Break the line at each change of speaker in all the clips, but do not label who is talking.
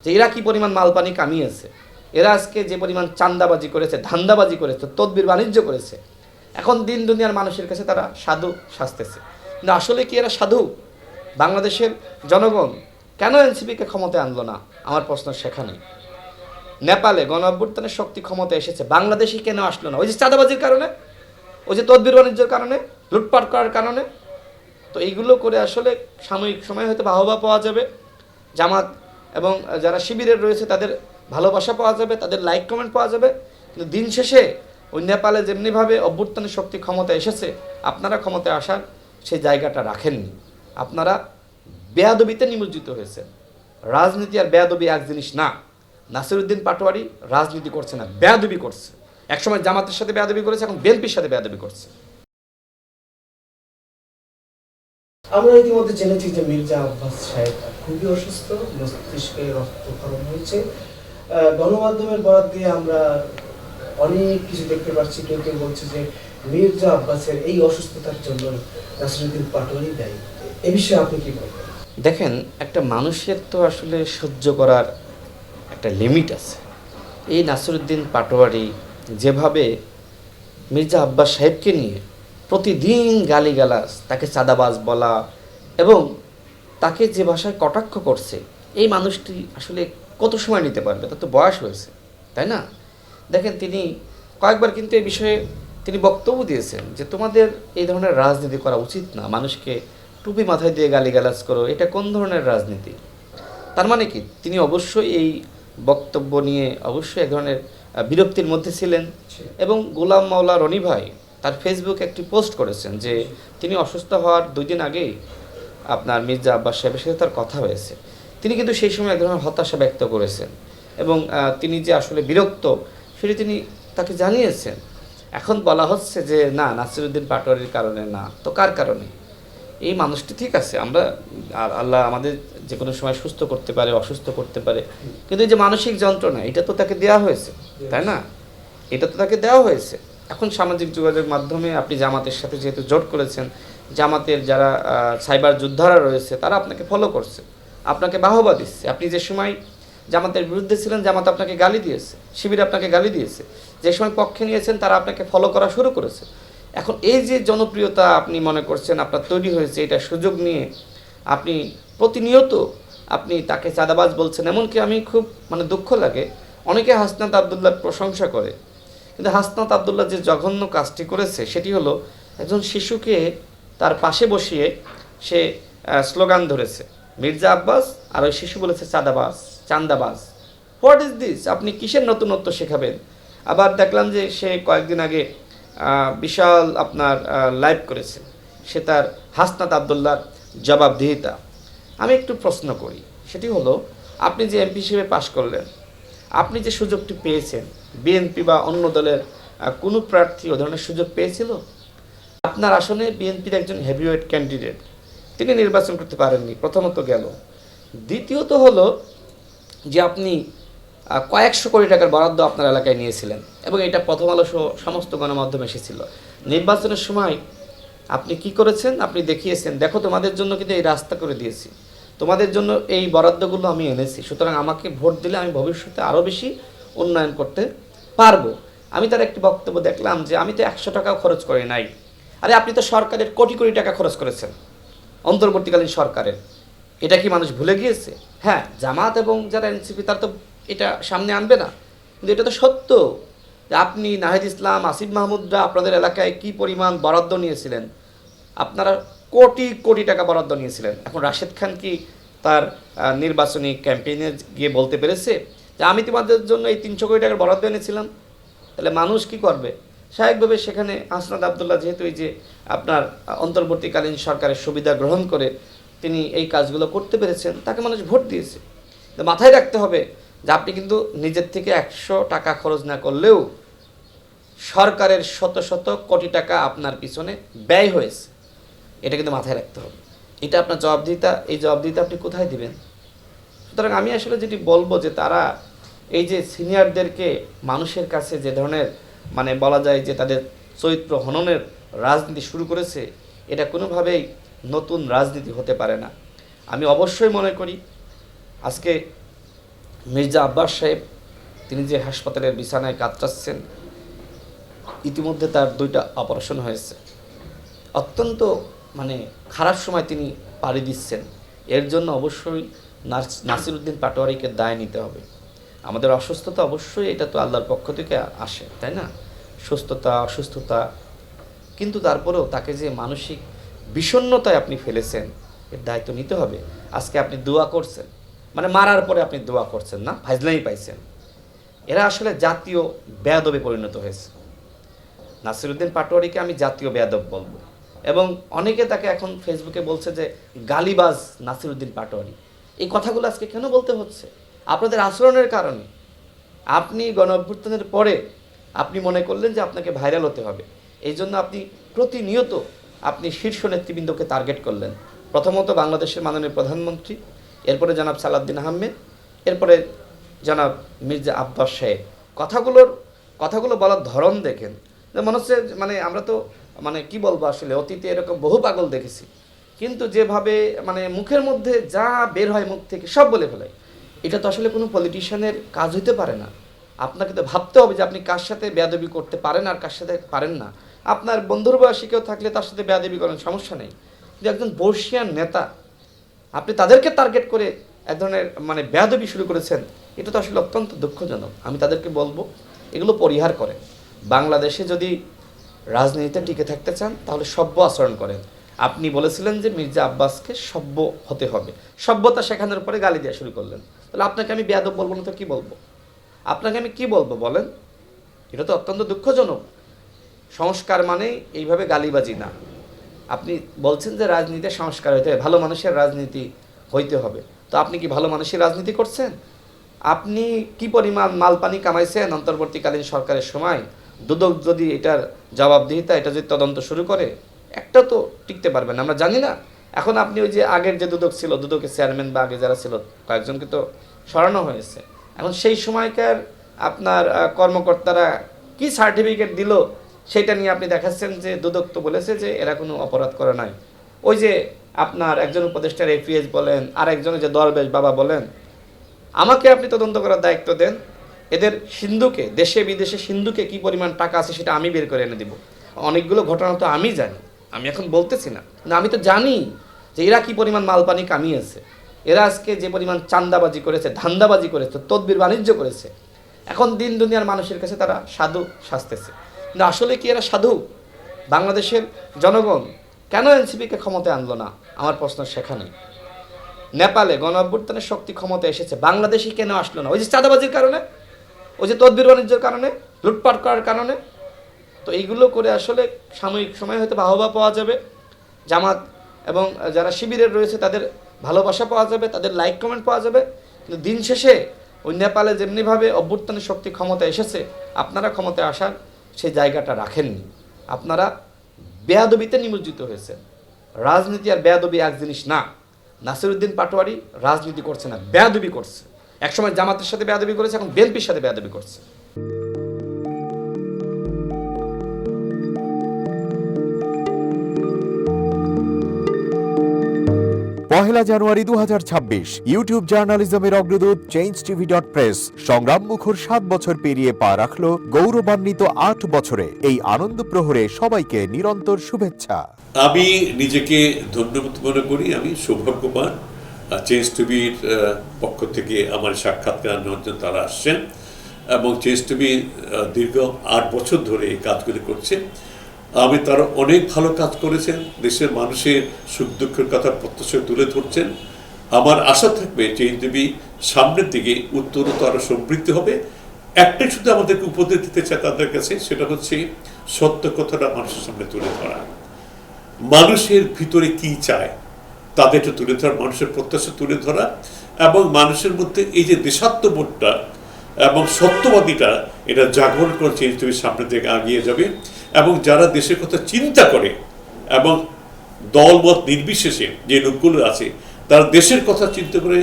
যে এরা কী পরিমাণ মালপানি কামিয়েছে, এরা আজকে যে পরিমাণ চান্দাবাজি করেছে, ধান্দাবাজি করেছে, তদবির বাণিজ্য করেছে, এখন দিন দুনিয়ার মানুষের কাছে তারা সাধু সাজতেছে। কিন্তু আসলে কি এরা সাধু? বাংলাদেশের জনগণ কেন এনসিপিকে ক্ষমতায় আনলো না? আমার প্রশ্ন সেখানে। নেপালে গণ অভ্যুত্থানের শক্তি ক্ষমতায় এসেছে, বাংলাদেশে কেন আসলো না? ওই যে চাঁদাবাজির কারণে, ওই যে তদবির বাণিজ্যের কারণে, লুটপাট করার কারণে। তো এইগুলো করে আসলে সাময়িক সময় হয়তো বাহবা পাওয়া যাবে, জামাত এবং যারা শিবিরের রয়েছে তাদের ভালোবাসা পাওয়া যাবে, তাদের লাইক কমেন্ট পাওয়া যাবে, কিন্তু দিন শেষে ওই নেপালে যেমনিভাবে অভ্যুত্থানের শক্তি ক্ষমতায় এসেছে, আপনারা ক্ষমতায় আসার সেই জায়গাটা রাখেননি। আপনারা বেয়াদবিতে নিমজ্জিত হয়েছে। রাজনীতি আর বেয়াদবি এক জিনিস না। নাসিরউদ্দিন পাটোয়ারি রাজনীতি করছে না, বেয়াদবি করছে। একসময় জামাতের সাথে বেয়াদবি করেছে, এখন বিএনপির সাথে বেয়াদবি করছে।
আমরা ইতিমধ্যে জেনেছি যে মির্জা আব্বাস সাহেব খুবই অসুস্থ, মস্তিষ্কে রক্তক্ষরণ হয়েছে। গণমাধ্যমের বরাত দিয়ে আমরা অনেক কিছু দেখতে পাচ্ছি। কেউ কেউ বলছে যে মির্জা আব্বাসের এই অসুস্থতার জন্য নাসিরউদ্দিন পাটোয়ারি দায়ী। এ বিষয়ে আপনি কি বলবেন?
দেখেন, একটা মানুষের তো আসলে সহ্য করার একটা লিমিট আছে। এই নাসিরউদ্দিন পাটোয়ারি যেভাবে মির্জা আব্বাস সাহেবকে নিয়ে প্রতিদিন গালিগালাজ, তাকে চাঁদাবাজ বলা এবং তাকে যে ভাষায় কটাক্ষ করছে, এই মানুষটি আসলে কত সময় নিতে পারবে? তার তো বয়স হয়েছে, তাই না? দেখেন, তিনি কয়েকবার কিন্তু এই বিষয়ে তিনি বক্তব্য দিয়েছেন যে তোমাদের এই ধরনের রাজনীতি করা উচিত না, মানুষকে টুপি মাথায় দিয়ে গালিগালাজ করো, এটা কোন ধরনের রাজনীতি? তার মানে কি তিনি অবশ্যই এই বক্তব্য নিয়ে অবশ্যই এক ধরনের বিরক্তির মধ্যে ছিলেন। এবং গোলাম মাওলা রনি ভাই তার ফেসবুকে একটি পোস্ট করেছেন যে তিনি অসুস্থ হওয়ার 2 দিন আগেই আপনার মির্জা আব্বাস সাহেবের সাথে তার কথা হয়েছে। তিনি কিন্তু সেই সময় এক ধরনের হতাশা ব্যক্ত করেছেন এবং তিনি যে আসলে বিরক্ত সেটি তিনি তাকে জানিয়েছেন। এখন বলা হচ্ছে যে না, নাসিরউদ্দিন পাটোয়ারির কারণে না, তো কার কারণে? এই মানুষটি ঠিক আছে, আমরা আল্লাহ আমাদের যে কোনো সময় সুস্থ করতে পারে, অসুস্থ করতে পারে, কিন্তু এই যে মানসিক যন্ত্রণা, এটা তো তাকে দেওয়া হয়েছে, তাই না? এটা তো তাকে দেওয়া হয়েছে। এখন সামাজিক যোগাযোগ মাধ্যমে আপনি জামাতের সাথে যেহেতু জোট করেছেন, জামাতের যারা সাইবার যোদ্ধারা রয়েছে তারা আপনাকে ফলো করছে, আপনাকে বাহবা দিচ্ছে। আপনি যে সময় জামাতের বিরুদ্ধে ছিলেন, জামাত আপনাকে গালি দিয়েছে, শিবির আপনাকে গালি দিয়েছে। যে সময় পক্ষে নিয়েছেন তারা আপনাকে ফলো করা শুরু করেছে। এখন এই যে জনপ্রিয়তা আপনি মনে করছেন আপনার তৈরি হয়েছে, এটা সুযোগ নিয়ে আপনি প্রতিনিয়ত আপনি তাকে চাঁদাবাজ বলছেন। এমনকি আমি খুব দুঃখ লাগে, অনেকে হাসনাত আবদুল্লাহর প্রশংসা করে, কিন্তু হাসনাত আবদুল্লাহ যে জঘন্য কাজটি করেছে সেটি হলো একজন শিশুকে তার পাশে বসিয়ে সে স্লোগান ধরেছে মির্জা আব্বাস, আর ওই শিশু বলেছে চাঁদাবাজ, চান্দাবাজ। What is this? আপনি কিসের নতুনত্ব শেখাবেন? আবার দেখলাম যে সে কয়েকদিন আগে বিশাল আপনার লাইভ করেছে, সে তার হাসনাত আবদুল্লাহর জবাবদিহিতা। আমি একটু প্রশ্ন করি, সেটি হলো আপনি যে এমপি হিসেবে পাশ করলেন, আপনি যে সুযোগটি পেয়েছেন, বিএনপি বা অন্য দলের কোনো প্রার্থী ও ধরনের সুযোগ পেয়েছিল? আপনার আসনে বিএনপির একজন হেভিওয়েট ক্যান্ডিডেট, তিনি নির্বাচন করতে পারেননি, প্রথমত গেল। দ্বিতীয়ত হলো যে আপনি কয়েকশো কোটি টাকার বরাদ্দ আপনার এলাকায় নিয়েছিলেন এবং এটা প্রথম আলো সহ সমস্ত গণমাধ্যমে এসেছিল। নির্বাচনের সময় আপনি কি করেছেন? আপনি দেখিয়েছেন, দেখো তোমাদের জন্য কিন্তু এই রাস্তা করে দিয়েছি, তোমাদের জন্য এই বরাদ্দগুলো আমি এনেছি, সুতরাং আমাকে ভোট দিলে আমি ভবিষ্যতে আরও বেশি উন্নয়ন করতে পারবো। আমি তার একটি বক্তব্য দেখলাম যে আমি তো 100 টাকাও খরচ করি নাই। আরে আপনি তো সরকারের কোটি কোটি টাকা খরচ করেছেন, অন্তর্বর্তীকালীন সরকারের। এটা কি মানুষ ভুলে গিয়েছে? হ্যাঁ, জামাত এবং যারা এনসিপি তার তো এটা সামনে আনবে না, কিন্তু এটা তো সত্য যে আপনি, নাহিদ ইসলাম, আসিফ মাহমুদরা আপনাদের এলাকায় কি পরিমাণ বরাদ্দ নিয়েছিলেন। আপনারা কোটি কোটি টাকা বরাদ্দ নিয়েছিলেন। এখন রাশেদ খান কি তার নির্বাচনী ক্যাম্পেইনে গিয়ে বলতে পেরেছে যে আমি তোমাদের জন্য এই 300 কোটি টাকার বরাদ্দ এনেছিলাম? তাহলে মানুষ কি করবে? স্বাভাবিকভাবে সেখানে হাসনাত আবদুল্লাহ যেহেতু এই যে আপনার অন্তর্বর্তীকালীন সরকারের সুবিধা গ্রহণ করে তিনি এই কাজগুলো করতে পেরেছেন, তাকে মানুষ ভোট দিয়েছে। তো মাথায় রাখতে হবে যে আপনি কিন্তু নিজের থেকে 100 টাকা খরচ না করলেও সরকারের শত শত কোটি টাকা আপনার পিছনে ব্যয় হয়েছে, এটা কিন্তু মাথায় রাখতে হবে। এটা আপনার জবাবদিহিতা, এই জবাবদিহিতা আপনি কোথায় দিবেন? সুতরাং আমি আসলে যেটি বলবো যে তারা এই যে সিনিয়রদেরকে মানুষের কাছে যে ধরনের বলা যায় যে তাদের চরিত্র হননের রাজনীতি শুরু করেছে, এটা কোনোভাবেই নতুন রাজনীতি হতে পারে না। আমি অবশ্যই মনে করি আজকে মির্জা আব্বাস সাহেব তিনি যে হাসপাতালের বিছানায় কাতরাচ্ছেন, ইতিমধ্যে তার 2টা অপারেশন হয়েছে, অত্যন্ত খারাপ সময় তিনি পাড়ি দিচ্ছেন। এর জন্য অবশ্যই নাসিরউদ্দিন পাটোয়ারিকে দায় নিতে হবে। আমাদের অসুস্থতা অবশ্যই এটা তো আল্লাহর পক্ষ থেকে আসে, তাই না? সুস্থতা অসুস্থতা, কিন্তু তারপরেও তাকে যে মানসিক বিষণ্ণতায় আপনি ফেলেছেন, এর দায়িত্ব নিতে হবে। আজকে আপনি দোয়া করছেন, মারার পরে আপনি দোয়া করছেন না, ফাজলামি পাইছেন। এরা আসলে জাতীয় বেয়াদবে পরিণত হয়েছে। নাসিরউদ্দিন পাটোয়ারিকে আমি জাতীয় বেয়াদব বলবো, এবং অনেকে তাকে এখন ফেসবুকে বলছে যে গালিবাজ নাসিরউদ্দিন পাটোয়ারি। এই কথাগুলো আজকে কেন বলতে হচ্ছে? আপনাদের আচরণের কারণে। আপনি গণঅভ্যুত্থানের পরে আপনি মনে করলেন যে আপনাকে ভাইরাল হতে হবে, এই জন্য আপনি প্রতিনিয়ত আপনি শীর্ষ নেতৃবৃন্দকে টার্গেট করলেন। প্রথমত বাংলাদেশের মাননীয় প্রধানমন্ত্রী, এরপরে জনাব সালাউদ্দিন আহমেদ, এরপরে জনাব মির্জা আব্বাস সাহেব। কথাগুলো বলার ধরন দেখেন, মনে হচ্ছে আমরা তো কি বলবো, আসলে অতীতে এরকম বহু পাগল দেখেছি, কিন্তু যেভাবে মুখের মধ্যে যা বের হয় মুখ থেকে সব বলে ফেলে, এটা তো আসলে কোনো পলিটিশিয়ানের কাজ হইতে পারে না। আপনাকে তো ভাবতে হবে যে আপনি কার সাথে বেয়াদবি করতে পারেন আর কার সাথে পারেন না। আপনার বন্ধুর বয়সী কেউ থাকলে তার সাথে বেয়াদবি করেন, সমস্যা নেই, কিন্তু একজন বর্ষিয়ান নেতা আপনি তাদেরকে টার্গেট করে এক ধরনের বেয়াদবি শুরু করেছেন, এটা তো আসলে অত্যন্ত দুঃখজনক। আমি তাদেরকে বলবো এগুলো পরিহার করেন। বাংলাদেশে যদি রাজনীতিতে টিকে থাকতে চান তাহলে সভ্য আচরণ করেন। আপনি বলেছিলেন যে মির্জা আব্বাসকে সভ্য হতে হবে, সভ্যতা শেখানোর পরে গালি দেওয়া শুরু করলেন। তাহলে আপনাকে আমি বেয়াদব বলবো না তো কি বলবো? আপনাকে আমি কি বলবো বলেন? এটা তো অত্যন্ত দুঃখজনক। সংস্কার মানে এইভাবে গালিবাজি না। আপনি বলছেন যে রাজনীতিতে সংস্কার হইতে হবে, ভালো মানুষের রাজনীতি হইতে হবে। তো আপনি কি ভালো মানুষের রাজনীতি করছেন? আপনি কি পরিমাণ মালপানি কামাইছেন অন্তর্বর্তীকালীন সরকারের সময়? দুদক যদি এটার জবাবদিহিতা, এটা যদি তদন্ত শুরু করে, একটা তো টিকতে পারবেন না, আমরা জানি না। এখন আপনি ওই যে আগের যে দুদক ছিল, দুদকের চেয়ারম্যান বা আগে যারা ছিল কয়েকজনকে তো সরানো হয়েছে। এখন সেই সময়কার আপনার কর্মকর্তারা কি সার্টিফিকেট দিল সেটা নিয়ে আপনি দেখাচ্ছেন যে দুদক তো বলেছে যে এরা কোনো অপরাধ করে নাই। ওই যে আপনার একজন উপদেষ্টার এপিএস বলেন, আর একজনের যে দরবেশ বাবা বলেন, আমাকে আপনি তদন্ত করার দায়িত্ব দেন। এদের সিন্ধুকে, দেশে বিদেশে সিন্ধুকে কি পরিমাণ টাকা আছে সেটা আমি বের করে এনে দিব। অনেকগুলো ঘটনা তো আমি জানি, আমি এখন বলতেছি না, না আমি তো জানি যে এরা কি পরিমাণ মালপানি কামিয়েছে। এরা আজকে যে পরিমাণ চান্দাবাজি করেছে, ধান্দাবাজি করেছে, তদবির বাণিজ্য করেছে, এখন দিন দুনিয়ার মানুষের কাছে তারা সাধু সাজতেছে। কিন্তু আসলে কি এরা সাধু? বাংলাদেশের জনগণ কেন এনসিপিকে ক্ষমতায় আনলো না? আমার প্রশ্ন সেখানে। নেপালে গণঅভ্যুত্থানের শক্তি ক্ষমতা এসেছে, বাংলাদেশে কেন আসলো না? ওই যে চাঁদাবাজির কারণে, ওই যে তদবির বাণিজ্যের কারণে, লুটপাট করার কারণে। তো এইগুলো করে আসলে সাময়িক সময় হয়তো বাহবা পাওয়া যাবে, জামাত এবং যারা শিবিরের রয়েছে তাদের ভালোবাসা পাওয়া যাবে, তাদের লাইক কমেন্ট পাওয়া যাবে, কিন্তু দিন শেষে ওই নেপালে যেমনিভাবে অভ্যুত্থানের শক্তি ক্ষমতা এসেছে, আপনারা ক্ষমতায় আসার সেই জায়গাটা রাখেননি। আপনারা বেয়াদবিতে নিমজ্জিত হয়েছেন। রাজনীতি আর বেয়াদবি এক জিনিস না। নাসিরউদ্দিন পাটোয়ারি রাজনীতি করছে না, বেয়াদবি করছে। একসময় জামাতের সাথে বেয়াদবি করেছে, এখন বিএনপির সাথে বেয়াদবি করছে।
পহেলা জানুয়ারি 2026 ইউটিউব জার্নালিজমের অগ্রদূত changeTV.press সংগ্রাম মুখর 7 বছর পেরিয়ে পা রাখলো গৌরবান্বিত 8 বছরে। এই আনন্দ প্রহরে সবাইকে নিরন্তর শুভেচ্ছা।
আমি নিজেকে ধন্যবাদ মনে করি, আমি সৌভাগ্যবান। চেঞ্জ টিভির পক্ষ থেকে আমার সাক্ষাৎকার নেওয়ার জন্য তারা আসছেন, এবং চেঞ্জ টিভি দীর্ঘ 8 বছর ধরে এই কাজগুলি করছে। আমি তারা অনেক ভালো কাজ করেছেন, দেশের মানুষের সুখ দুঃখের কথা প্রত্যক্ষ তুলে ধরছেন। আমার আশা থাকবে চেঞ্জ টিভি সামনের দিকে উত্তরোত্তর আরও সমৃদ্ধ হবে। একটাই শুধু আমাদেরকে উপদেশ দিতে চায় তাদের কাছে, সেটা হচ্ছে সত্য কথাটা মানুষের সামনে তুলে ধরা, মানুষের ভিতরে কি চায় তাদেরটা তুলে ধরা, মানুষের প্রত্যাশা তুলে ধরা, এবং মানুষের মধ্যে এই যে দেশাত্মবোধটা এবং সত্যবাদীটা, এটা জাগরণ করে চেঞ্জ টিভির সামনের দিকে এগিয়ে যাবে। এবং যারা দেশের কথা চিন্তা করে এবং দলমত নির্বিশেষে যে লোকগুলো আছে, তারা দেশের কথা চিন্তা করে,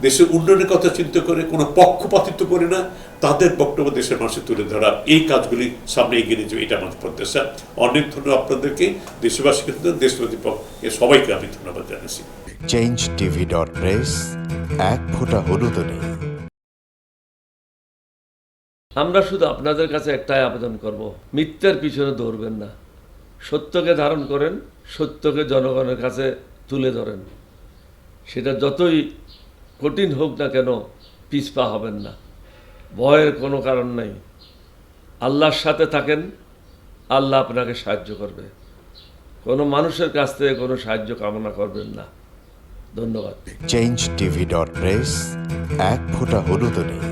দেশের উন্নয়নের কথা চিন্তা করে, কোনো পক্ষপাতিত্ব করে না, তাদের বক্তব্য দেশের মানুষের তুলে ধরা, এই কাজগুলি সামনে এগিয়ে নিয়ে যাবে, এটা আমাদের প্রত্যাশা। অনেক ধন্যবাদ আপনাদেরকে, দেশবাসীকে, দেশবাসী সবাইকে আমি ধন্যবাদ জানাচ্ছি।
changeTV.press এক ফোঁটা হলুদ নেই।
আমরা শুধু আপনাদের কাছে একটাই আবেদন করব, মিথ্যার পিছনে দৌড়বেন না, সত্যকে ধারণ করেন, সত্যকে জনগণের কাছে তুলে ধরেন। সেটা যতই কঠিন হোক না কেন পিছপা হবেন না, ভয়ের কোনো কারণ নেই। আল্লাহর সাথে থাকেন, আল্লাহ আপনাকে সাহায্য করবে। কোনো মানুষের কাছ থেকে কোনো সাহায্য কামনা করবেন না। ধন্যবাদ।
changeTV.press, এক ফোঁটা হলুদ নেই।